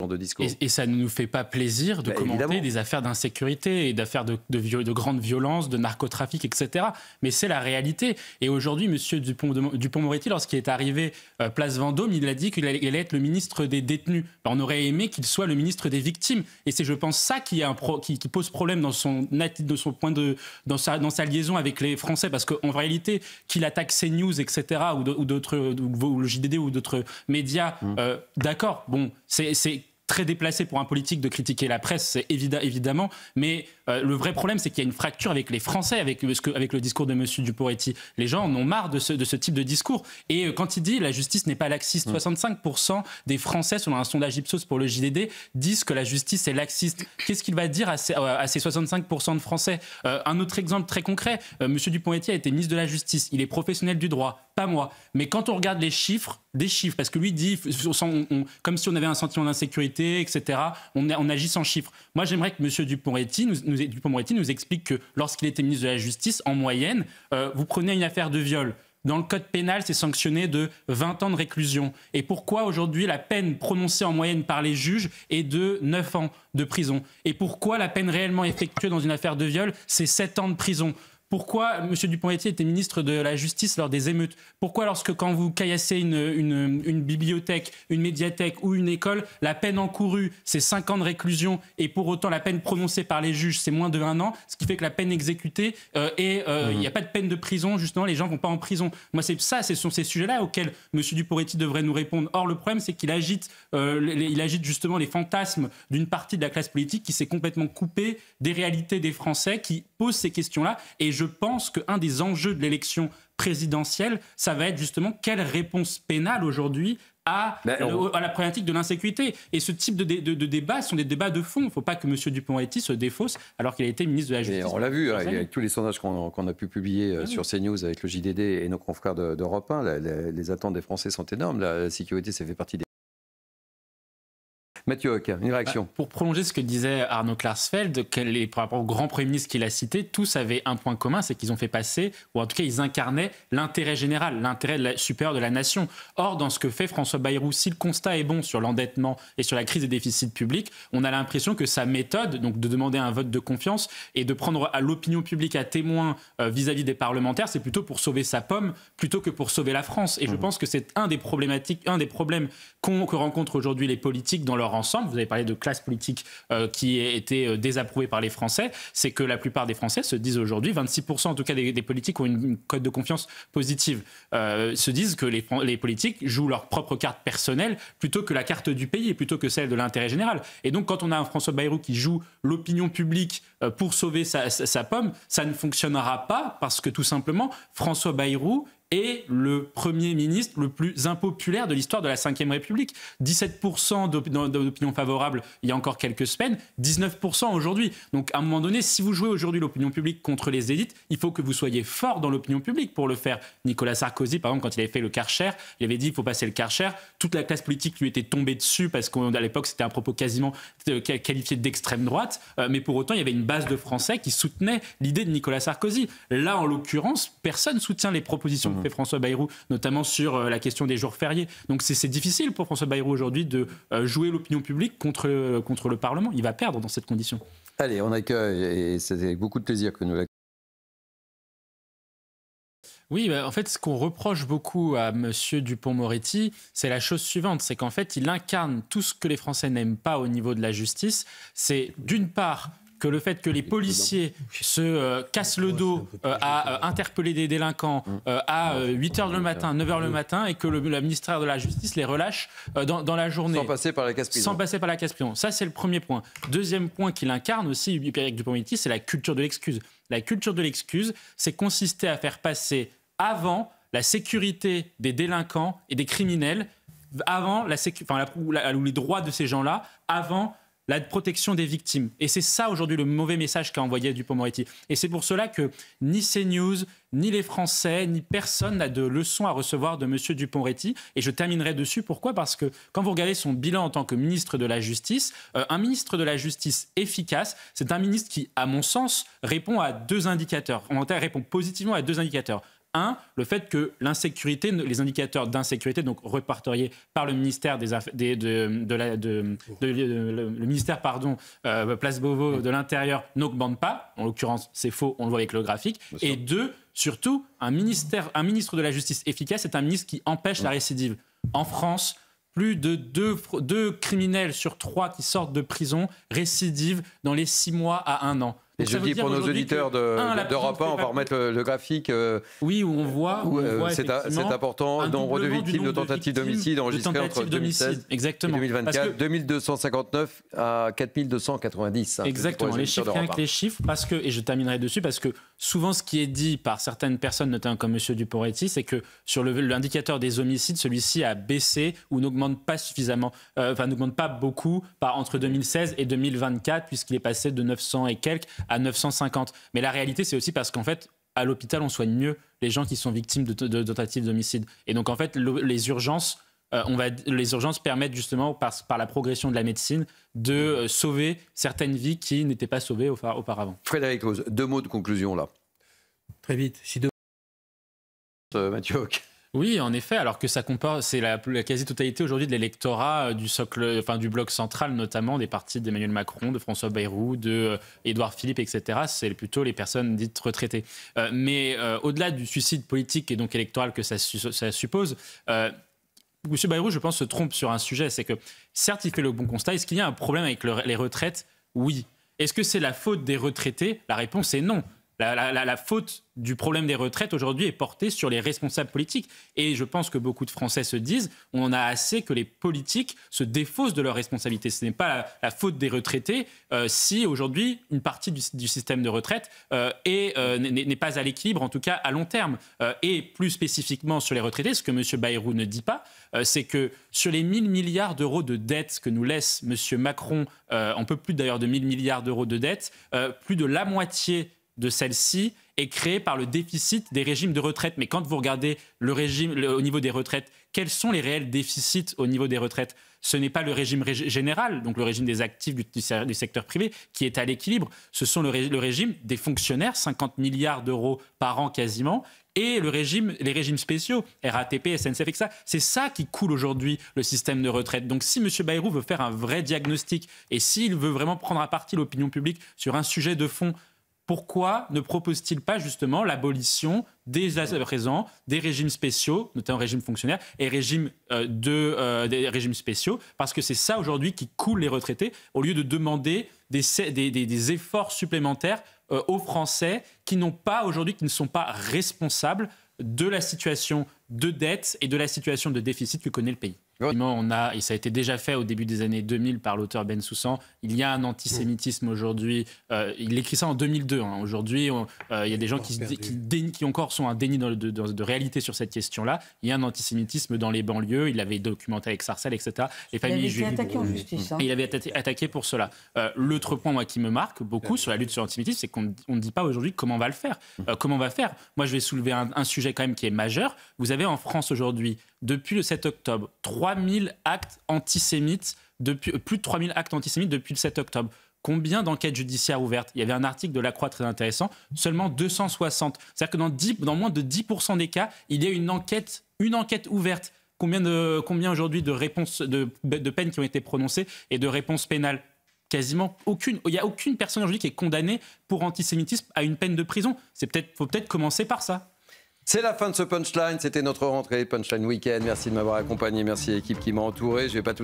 genre de discours. Et ça ne nous fait pas plaisir de commenter évidemment des affaires d'insécurité et d'affaires de grande violence, de narcotrafic, etc. Mais c'est la réalité. Et aujourd'hui, M. Dupond-Moretti, lorsqu'il est arrivé place Vendôme, il a dit qu'il allait être le ministre des détenus. On aurait aimé qu'il soit le ministre des victimes. Et c'est, je pense, ça qui pose problème dans sa liaison avec les Français. Parce qu'en réalité, qu'il attaque CNews, etc., ou le JDD ou d'autres médias, d'accord, bon, c'est très déplacé pour un politique de critiquer la presse, c'est évidemment, mais le vrai problème, c'est qu'il y a une fracture avec les Français, avec le discours de M. Dupond-Moretti. Les gens en ont marre de ce type de discours. Et quand il dit « la justice n'est pas laxiste », 65% des Français, selon un sondage Ipsos pour le JDD, disent que la justice est laxiste. Qu'est-ce qu'il va dire à ces 65% de Français ? Un autre exemple très concret, M. Dupond-Moretti a été ministre de la Justice, il est professionnel du droit, pas moi. Mais quand on regarde des chiffres, parce que lui dit, comme si on avait un sentiment d'insécurité, etc., on agit sans chiffres. Moi, j'aimerais que M. Dupond-Moretti nous explique que lorsqu'il était ministre de la Justice, en moyenne, vous prenez une affaire de viol. Dans le code pénal, c'est sanctionné de 20 ans de réclusion. Et pourquoi aujourd'hui la peine prononcée en moyenne par les juges est de 9 ans de prison ? Et pourquoi la peine réellement effectuée dans une affaire de viol, c'est 7 ans de prison ? Pourquoi M. Dupond-Moretti était ministre de la Justice lors des émeutes ? Pourquoi quand vous caillassez une bibliothèque, une médiathèque ou une école, la peine encourue, c'est 5 ans de réclusion et pour autant la peine prononcée par les juges, c'est moins de 1 an, ce qui fait que la peine exécutée, il n'y a pas de peine de prison, justement, les gens ne vont pas en prison. Moi, ce sont ces sujets-là auxquels M. Dupond-Moretti devrait nous répondre. Or, le problème, c'est qu'il agite justement les fantasmes d'une partie de la classe politique qui s'est complètement coupée des réalités des Français, qui posent ces questions-là. Et je pense qu'un des enjeux de l'élection présidentielle, ça va être justement quelle réponse pénale aujourd'hui à la problématique de l'insécurité. Et ce type de débats sont des débats de fond. Il ne faut pas que M. Dupond-Moretti se défausse alors qu'il a été ministre de la Justice. Et on l'a vu, avec tous les sondages qu'on a pu publier sur CNews avec le JDD et nos confrères d'Europe 1, les attentes des Français sont énormes. La sécurité, ça fait partie des... Mathieu Hoc, une réaction. Pour prolonger ce que disait Arnaud Klarsfeld, par rapport au grand Premier ministre qu'il a cité, tous avaient un point commun, c'est qu'ils ont fait passer, ou en tout cas ils incarnaient l'intérêt général, l'intérêt supérieur de la nation. Or, dans ce que fait François Bayrou, si le constat est bon sur l'endettement et sur la crise des déficits publics, on a l'impression que sa méthode, donc de demander un vote de confiance et de prendre à l'opinion publique à témoin vis-à-vis des parlementaires, c'est plutôt pour sauver sa pomme plutôt que pour sauver la France. Et je pense que c'est un des problèmes que rencontrent aujourd'hui les politiques dans leur ensemble. Vous avez parlé de classe politique qui a été désapprouvée par les Français. C'est que la plupart des Français se disent aujourd'hui, 26% en tout cas des politiques ont une cote de confiance positive, se disent que les politiques jouent leur propre carte personnelle plutôt que la carte du pays et plutôt que celle de l'intérêt général. Et donc quand on a un François Bayrou qui joue l'opinion publique pour sauver sa pomme, ça ne fonctionnera pas parce que tout simplement François Bayrou est le Premier ministre le plus impopulaire de l'histoire de la Ve République. 17% d'opinion favorable il y a encore quelques semaines, 19% aujourd'hui. Donc à un moment donné, si vous jouez aujourd'hui l'opinion publique contre les élites, il faut que vous soyez fort dans l'opinion publique pour le faire. Nicolas Sarkozy, par exemple, quand il avait fait le Karcher, il avait dit qu'il faut passer le Karcher. Toute la classe politique lui était tombée dessus parce qu'à l'époque, c'était un propos quasiment qualifié d'extrême droite. Mais pour autant, il y avait une base de Français qui soutenaient l'idée de Nicolas Sarkozy. Là, en l'occurrence, personne ne soutient les propositions fait François Bayrou, notamment sur la question des jours fériés. Donc c'est difficile pour François Bayrou aujourd'hui de jouer l'opinion publique contre le Parlement. Il va perdre dans cette condition. Allez, on accueille, et c'est avec beaucoup de plaisir que nous l'accueillons. Oui, en fait, ce qu'on reproche beaucoup à M. Dupond-Moretti, c'est la chose suivante, c'est qu'en fait, il incarne tout ce que les Français n'aiment pas au niveau de la justice. C'est d'une part que le fait que les policiers se cassent le dos à interpeller des délinquants à 8h le matin, 9h le matin, et que le ministère de la Justice les relâche dans la journée. Sans passer par la casse-prison. Sans passer par la casse-prison. Ça, c'est le premier point. Deuxième point qu'il incarne aussi, Pierre Dupond-Moretti, c'est la culture de l'excuse. La culture de l'excuse, c'est consister à faire passer avant la sécurité des délinquants et des criminels, avant ou les droits de ces gens-là, avant la protection des victimes. Et c'est ça aujourd'hui le mauvais message qu'a envoyé Dupond-Moretti. Et c'est pour cela que ni CNews, ni les Français, ni personne n'a de leçons à recevoir de M. Dupond-Moretti. Et je terminerai dessus. Pourquoi ? Parce que quand vous regardez son bilan en tant que ministre de la Justice, un ministre de la Justice efficace, c'est un ministre qui, à mon sens, répond à deux indicateurs. En tout cas, répond positivement à deux indicateurs. le fait que l'insécurité, les indicateurs d'insécurité, donc répertoriés par le ministère le ministère Place Beauvau de l'Intérieur n'augmente pas. En l'occurrence, c'est faux, on le voit avec le graphique. Et deux, surtout, un ministre de la Justice efficace, c'est un ministre qui empêche la récidive. En France, plus de 2 criminels sur 3 qui sortent de prison récidivent dans les 6 mois à 1 an. Et je dis pour nos auditeurs d'Europe 1, on va remettre le graphique. Oui, où on voit c'est important, nombre de victimes de tentatives d'homicide enregistrées entre 2016 et 2024, 2259 à 4290. Exactement, les chiffres, rien que les chiffres, et je terminerai dessus, parce que souvent ce qui est dit par certaines personnes, notamment comme M. Dupond-Moretti, c'est que sur l'indicateur des homicides, celui-ci a baissé ou n'augmente pas suffisamment, n'augmente pas beaucoup entre 2016 et 2024, puisqu'il est passé de 900 et quelques à 950. Mais la réalité, c'est aussi parce qu'en fait, à l'hôpital, on soigne mieux les gens qui sont victimes de tentatives d'homicide. Et donc, en fait, les urgences permettent justement, par la progression de la médecine, de sauver certaines vies qui n'étaient pas sauvées auparavant. Frédéric Lhoz, 2 mots de conclusion là. Très vite. Mathieu Hoc. Oui, en effet, alors que ça comporte, c'est la quasi-totalité aujourd'hui de l'électorat du socle, du bloc central, notamment des partis d'Emmanuel Macron, de François Bayrou, de Édouard Philippe, etc. C'est plutôt les personnes dites retraitées. Mais au-delà du suicide politique et donc électoral que ça suppose, M. Bayrou, je pense, se trompe sur un sujet. C'est que, certes, il fait le bon constat. Est-ce qu'il y a un problème avec les retraites? Oui. Est-ce que c'est la faute des retraités? La réponse est non. La faute du problème des retraites aujourd'hui est portée sur les responsables politiques. Et je pense que beaucoup de Français se disent on en a assez que les politiques se défaussent de leurs responsabilités. Ce n'est pas la faute des retraités si aujourd'hui une partie du système de retraite n'est pas à l'équilibre, en tout cas à long terme. Et plus spécifiquement sur les retraités, ce que M. Bayrou ne dit pas, c'est que sur les 1 000 milliards d'euros de dettes que nous laisse M. Macron, un peu plus d'ailleurs de 1 000 milliards d'euros de dettes, plus de la moitié de celle-ci est créée par le déficit des régimes de retraite. Mais quand vous regardez le régime au niveau des retraites, quels sont les réels déficits au niveau des retraites? Ce n'est pas le régime général, donc le régime des actifs du secteur privé, qui est à l'équilibre. Ce sont le régime des fonctionnaires, 50 milliards d'euros par an quasiment, et les régimes spéciaux, RATP, SNCF, etc. C'est ça qui coule aujourd'hui le système de retraite. Donc si M. Bayrou veut faire un vrai diagnostic et s'il veut vraiment prendre à partie l'opinion publique sur un sujet de fond, pourquoi ne propose-t-il pas justement l'abolition dès à présent des régimes spéciaux, notamment régimes fonctionnaires et des régimes spéciaux? Parce que c'est ça aujourd'hui qui coule les retraités, au lieu de demander des efforts supplémentaires aux Français qui ne sont pas responsables de la situation de dette et de la situation de déficit que connaît le pays. Et ça a été déjà fait au début des années 2000 par l'auteur Ben Soussan, il y a un antisémitisme aujourd'hui, il écrit ça en 2002, hein. Aujourd'hui il y a des gens qui encore sont un déni de réalité sur cette question-là. Il y a un antisémitisme dans les banlieues, il avait documenté avec Sarcelles, etc. Les familles juives. Il avait été attaqué en justice. Il avait été attaqué pour cela. L'autre point qui me marque beaucoup sur la lutte sur l'antisémitisme, c'est qu'on ne dit pas aujourd'hui comment on va le faire. Comment on va faire? Moi je vais soulever un sujet quand même qui est majeur. Vous avez en France aujourd'hui, depuis le 7 octobre, 3000 actes antisémites, plus de 3000 actes antisémites depuis le 7 octobre. Combien d'enquêtes judiciaires ouvertes? Il y avait un article de La Croix très intéressant, seulement 260. C'est-à-dire que dans moins de 10% des cas, il y a une enquête ouverte. Combien aujourd'hui de réponses, de peines qui ont été prononcées et de réponses pénales? Quasiment aucune. Il n'y a aucune personne aujourd'hui qui est condamnée pour antisémitisme à une peine de prison. Faut peut-être commencer par ça. C'est la fin de ce Punchline, c'était notre rentrée Punchline Week-end. Merci de m'avoir accompagné, merci à l'équipe qui m'a entouré. Je vais pas tout